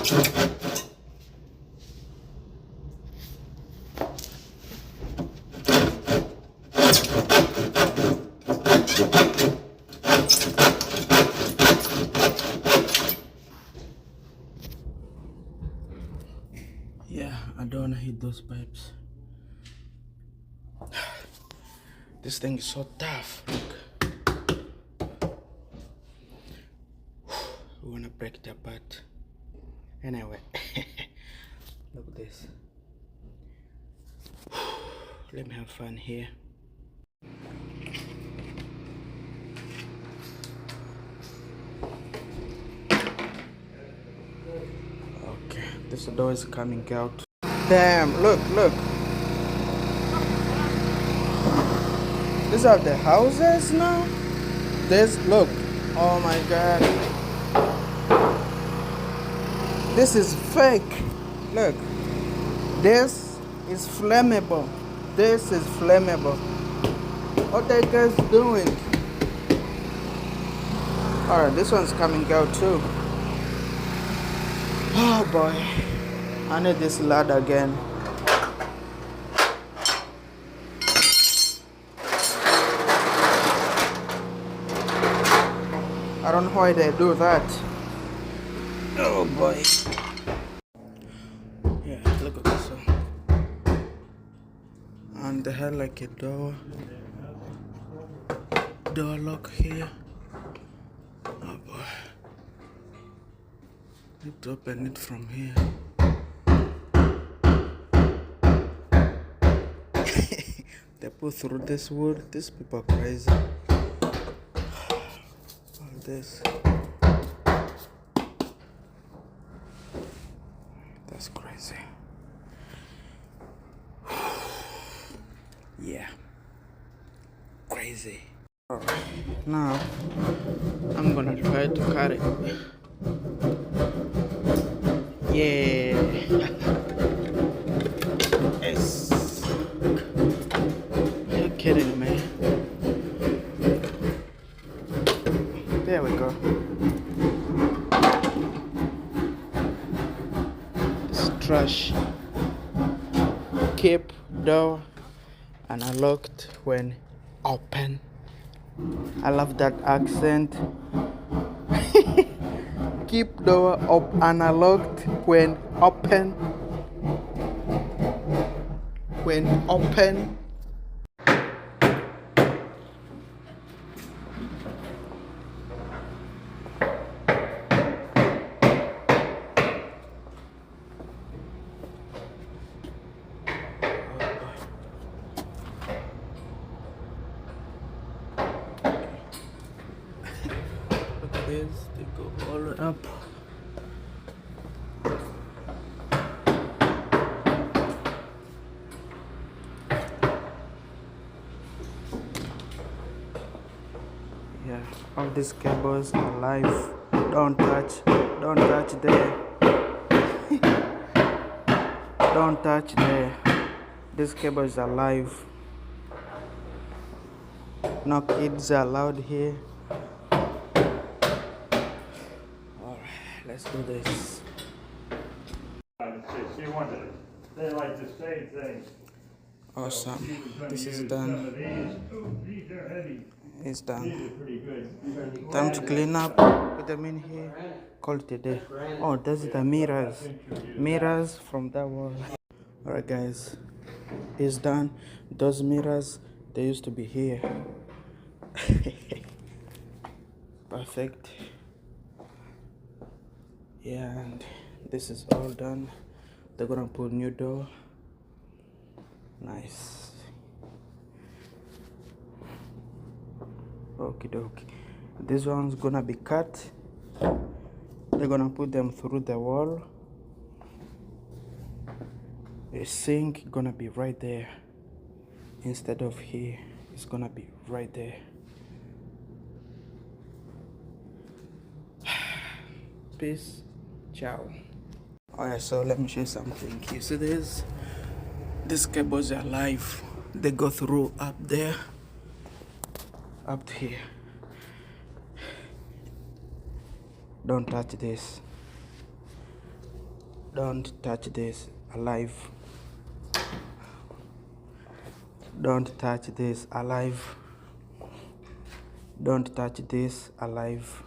Yeah, I don't want to hit those pipes. This thing is so tough. Look. We want to break it apart. Anyway, look at this. Let me have fun here. Okay, this door is coming out. Damn, look. These are the houses now? Look. Oh my god. This is fake. Look. This is flammable. This is flammable. What are you guys doing? Alright, this one's coming out too. Oh boy. I need this ladder again. I don't know why they do that. Oh boy. Yeah, look at this one. And they had like a door lock here. Oh boy. Need to open it from here. They put through this wood. These people are crazy. All this. That's crazy. Yeah. Crazy. Alright. Now I'm gonna try to cut it. Yeah. Yes. You're kidding me. There we go. It's trash. Keep door unlocked when open. I love that accent. Keep door up unlocked when open. When open. Look at this, they go all the way up. Yeah, all these cables are live. Don't touch there. Don't touch there. These cables are live. No kids are allowed here. Alright, let's do this. She wanted it. They like the same thing. Awesome. This is done. These are heavy. It's done. These are pretty good. Time to clean up. Put them in here. Call it a day. Oh, those are the mirrors. Mirrors from that wall. Alright guys, it's done. Those mirrors, they used to be here. Perfect. Yeah, and this is all done. They're gonna put new door. Nice. Okie dokie. This one's gonna be cut. They're gonna put them through the wall. A sink gonna be right there instead of here. It's gonna be right there. Peace. Ciao. Alright, so let me show you something. You see this? These cables are live. They go through up there, up here. Don't touch this. Don't touch this alive. Don't touch this alive. Don't touch this alive.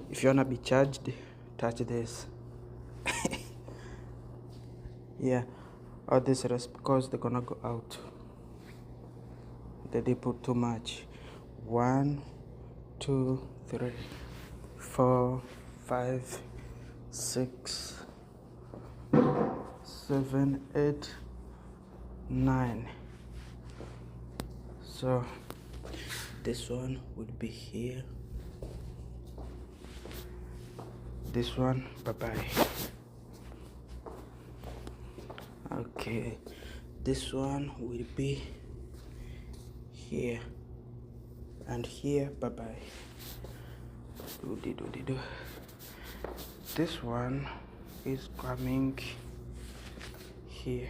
If you wanna be charged, touch this. Yeah, all this rest because they're gonna go out. They put too much. 1, 2, 3, 4, 5, 6, 7, 8, 9. So this one will be here. This one, bye bye. Okay, this one will be here and here, bye bye. Do. This one is coming here.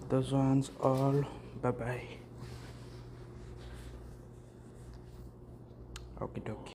Those ones all bye bye. Okay, dokie.